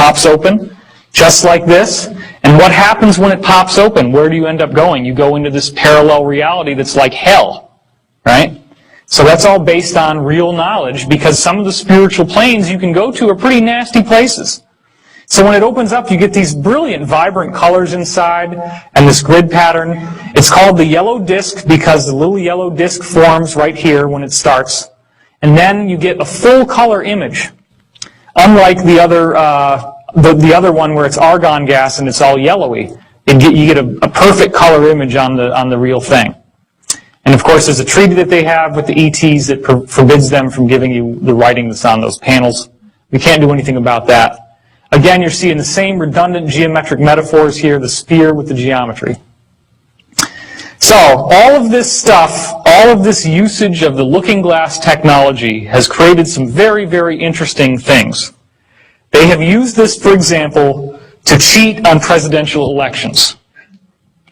pops open, just like this. And what happens when it pops open? Where do you end up going? You go into this parallel reality that's like hell, right? So that's all based on real knowledge, because some of the spiritual planes you can go to are pretty nasty places. So when it opens up, you get these brilliant, vibrant colors inside and this grid pattern. It's called the yellow disc because the little yellow disc forms right here when it starts. And then you get a full color image, unlike the other one where it's argon gas and it's all yellowy. You get a perfect color image on the real thing. And of course, there's a treaty that they have with the ETs that forbids them from giving you the writing that's on those panels. We can't do anything about that. Again, you're seeing the same redundant geometric metaphors here, the spear with the geometry. So, all of this stuff, all of this usage of the looking glass technology has created some very, very interesting things. They have used this, for example, to cheat on presidential elections.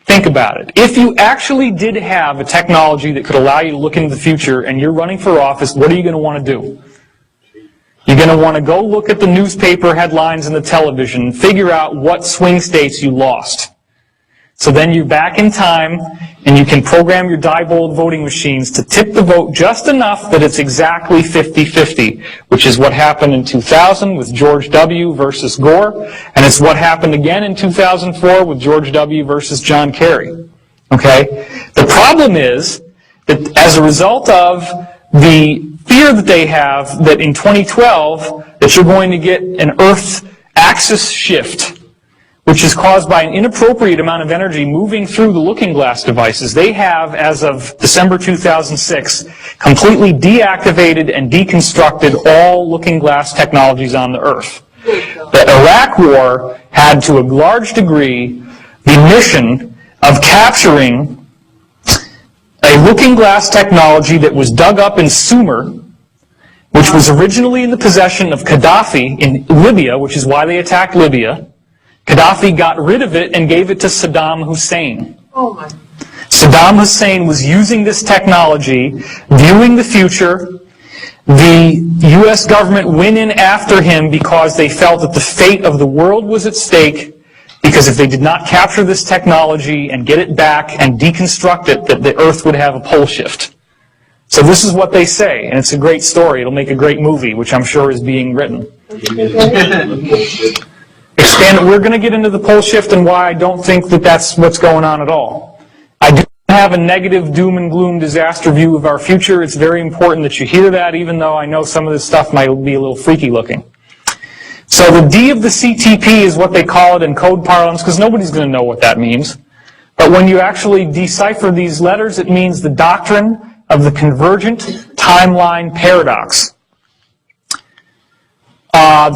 Think about it. If you actually did have a technology that could allow you to look into the future and you're running for office, what are you going to want to do? You're going to want to go look at the newspaper headlines and the television and figure out what swing states you lost. So then you're back in time and you can program your Diebold voting machines to tip the vote just enough that it's exactly 50-50, which is what happened in 2000 with George W. versus Gore, and it's what happened again in 2004 with George W. versus John Kerry. Okay? The problem is that as a result of the fear that they have that in 2012 that you're going to get an Earth axis shift, which is caused by an inappropriate amount of energy moving through the looking glass devices. They have, as of December 2006, completely deactivated and deconstructed all looking glass technologies on the Earth. The Iraq War had, to a large degree, the mission of capturing a looking glass technology that was dug up in Sumer, which was originally in the possession of Gaddafi in Libya, which is why they attacked Libya. Gaddafi got rid of it and gave it to Saddam Hussein. Oh my. Saddam Hussein was using this technology, viewing the future. The U.S. government went in after him because they felt that the fate of the world was at stake, because if they did not capture this technology and get it back and deconstruct it, that the Earth would have a pole shift. So this is what they say, and it's a great story. It'll make a great movie, which I'm sure is being written. We're going to get into the pole shift and why I don't think that that's what's going on at all. I do have a negative doom and gloom disaster view of our future. It's very important that you hear that, even though I know some of this stuff might be a little freaky looking. So the D of the CTP is what they call it in code parlance, because nobody's going to know what that means. But when you actually decipher these letters, it means the doctrine of the convergent timeline paradox.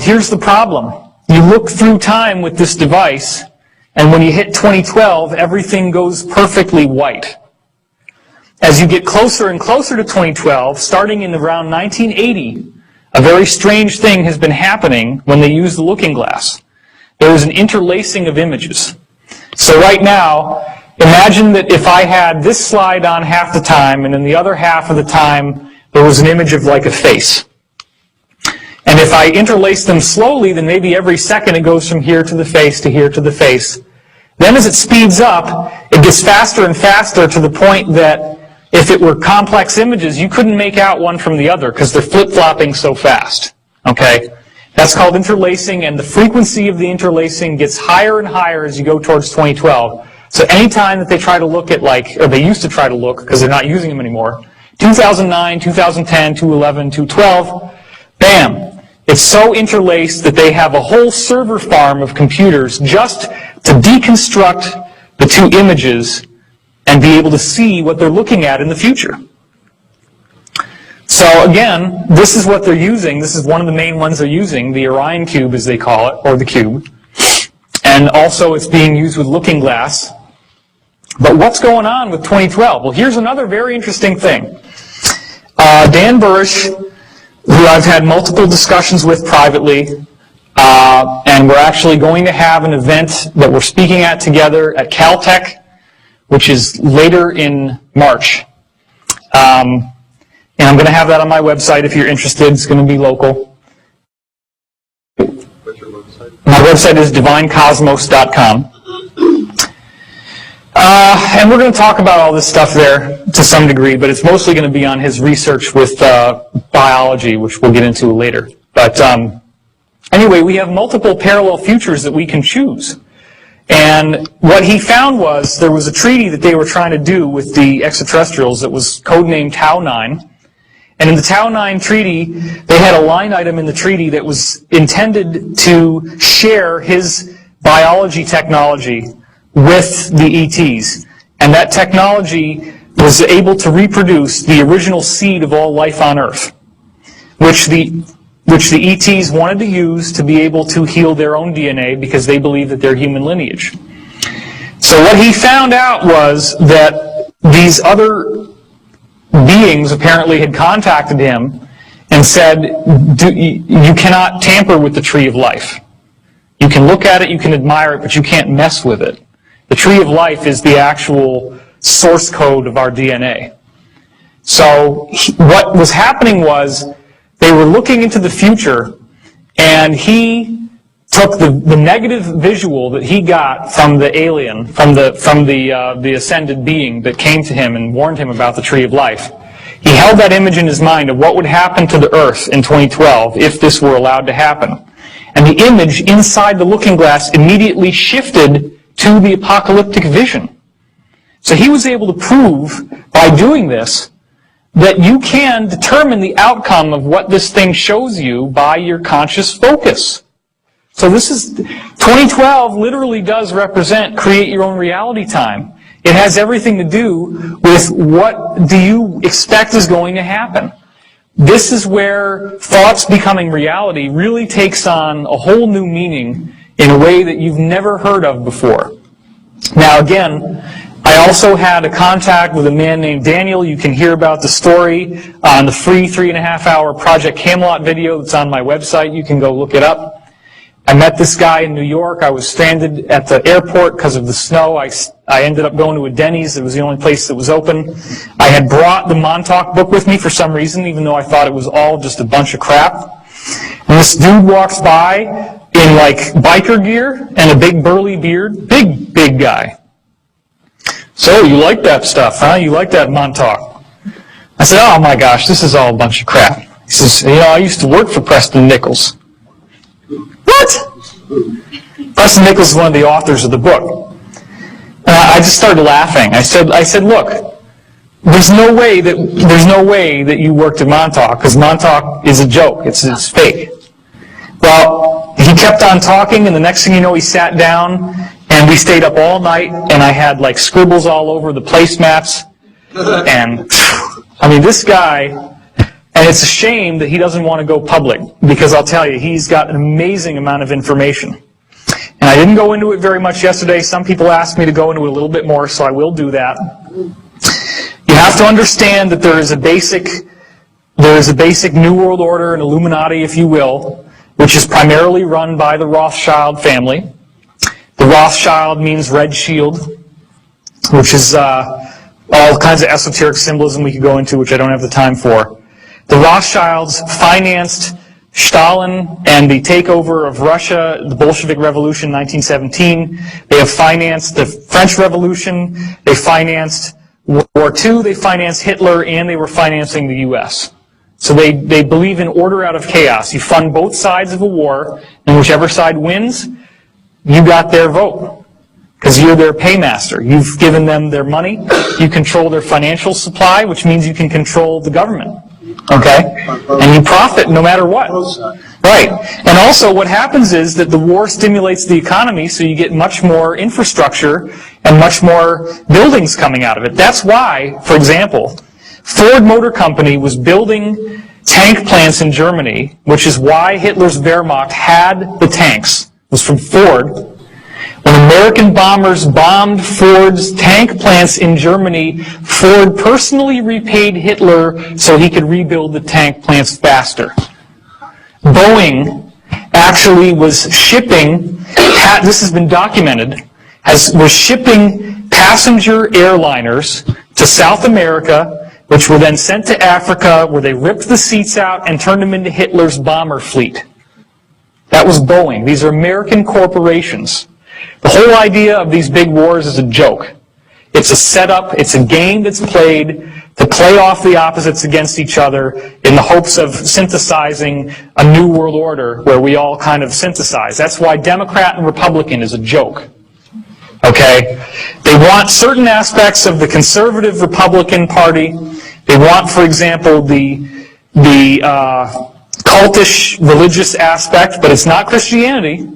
Here's the problem. You look through time with this device, and when you hit 2012, everything goes perfectly white. As you get closer and closer to 2012, starting in around 1980, a very strange thing has been happening when they use the looking glass. There is an interlacing of images. So right now, imagine that if I had this slide on half the time, and in the other half of the time, there was an image of like a face. And if I interlace them slowly, then maybe every second it goes from here to the face to here to the face. Then as it speeds up, it gets faster and faster to the point that if it were complex images, you couldn't make out one from the other because they're flip-flopping so fast. Okay? That's called interlacing, and the frequency of the interlacing gets higher and higher as you go towards 2012. So anytime that they try to look at, like, or they used to try to look because they're not using them anymore, 2009, 2010, 2011, 2012, bam! It's so interlaced that they have a whole server farm of computers just to deconstruct the two images and be able to see what they're looking at in the future. So again, this is what they're using. This is one of the main ones they're using, the Orion cube as they call it, or the cube. And also it's being used with looking glass. But what's going on with 2012? Well, here's another very interesting thing. Dan Burrish, who I've had multiple discussions with privately, and we're actually going to have an event that we're speaking at together at Caltech, which is later in March. And I'm going to have that on my website if you're interested. It's going to be local. What's your My website is divinecosmos.com. And we're going to talk about all this stuff there to some degree, but it's mostly going to be on his research with biology, which we'll get into later. But anyway, we have multiple parallel futures that we can choose. And what he found was there was a treaty that they were trying to do with the extraterrestrials that was codenamed Tau 9. And in the Tau 9 treaty, they had a line item in the treaty that was intended to share his biology technology with the ETs. And that technology was able to reproduce the original seed of all life on Earth, which the ETs wanted to use to be able to heal their own DNA because they believe that they're human lineage. So what he found out was that these other beings apparently had contacted him and said, you cannot tamper with the tree of life. You can look at it, you can admire it, but you can't mess with it. The tree of life is the actual source code of our DNA. So what was happening was they were looking into the future, and he took the negative visual that he got from the alien, from the ascended being that came to him and warned him about the tree of life. He held that image in his mind of what would happen to the Earth in 2012 if this were allowed to happen. And the image inside the looking glass immediately shifted to the apocalyptic vision. So he was able to prove by doing this that you can determine the outcome of what this thing shows you by your conscious focus. So this is, 2012 literally does represent create your own reality time. It has everything to do with what do you expect is going to happen. This is where thoughts becoming reality really takes on a whole new meaning in a way that you've never heard of before. Now again, I also had a contact with a man named Daniel. You can hear about the story on the free 3.5-hour Project Camelot video that's on my website. You can go look it up. I met this guy in New York. I was stranded at the airport because of the snow. I ended up going to a Denny's. It was the only place that was open. I had brought the Montauk book with me for some reason, even though I thought it was all just a bunch of crap. And this dude walks by in like biker gear and a big burly beard. Big guy. So, you like that stuff, huh? You like that Montauk? I said, oh my gosh, this is all a bunch of crap. He says, I used to work for Preston Nichols. What? Preston Nichols is one of the authors of the book. I just started laughing. I said, look, there's no way that you worked at Montauk, because Montauk is a joke. It's fake. Well, he kept on talking, and the next thing you know, he sat down, and we stayed up all night, and I had like scribbles all over the placemats, and I mean, this guy, and it's a shame that he doesn't want to go public, because I'll tell you, he's got an amazing amount of information. And I didn't go into it very much yesterday. Some people asked me to go into it a little bit more, so I will do that. You have to understand that there is a basic New World Order, an Illuminati, if you will, which is primarily run by the Rothschild family. The Rothschild means red shield, which is all kinds of esoteric symbolism we could go into, which I don't have the time for. The Rothschilds financed Stalin and the takeover of Russia, the Bolshevik Revolution in 1917. They have financed the French Revolution. They financed World War II. They financed Hitler, and they were financing the U.S. So they believe in order out of chaos. You fund both sides of a war, and whichever side wins, you got their vote, because you're their paymaster. You've given them their money. You control their financial supply, which means you can control the government. Okay? And you profit no matter what. Right. And also what happens is that the war stimulates the economy, so you get much more infrastructure and much more buildings coming out of it. That's why, for example, Ford Motor Company was building tank plants in Germany, which is why Hitler's Wehrmacht had the tanks. It was from Ford. When American bombers bombed Ford's tank plants in Germany, Ford personally repaid Hitler so he could rebuild the tank plants faster. Boeing actually was shipping, this has been documented, was shipping passenger airliners to South America, which were then sent to Africa, where they ripped the seats out and turned them into Hitler's bomber fleet. That was Boeing. These are American corporations. The whole idea of these big wars is a joke. It's a setup, it's a game that's played to play off the opposites against each other in the hopes of synthesizing a new world order where we all kind of synthesize. That's why Democrat and Republican is a joke. Okay? They want certain aspects of the conservative Republican Party. They want, for example, the cultish religious aspect, but it's not Christianity.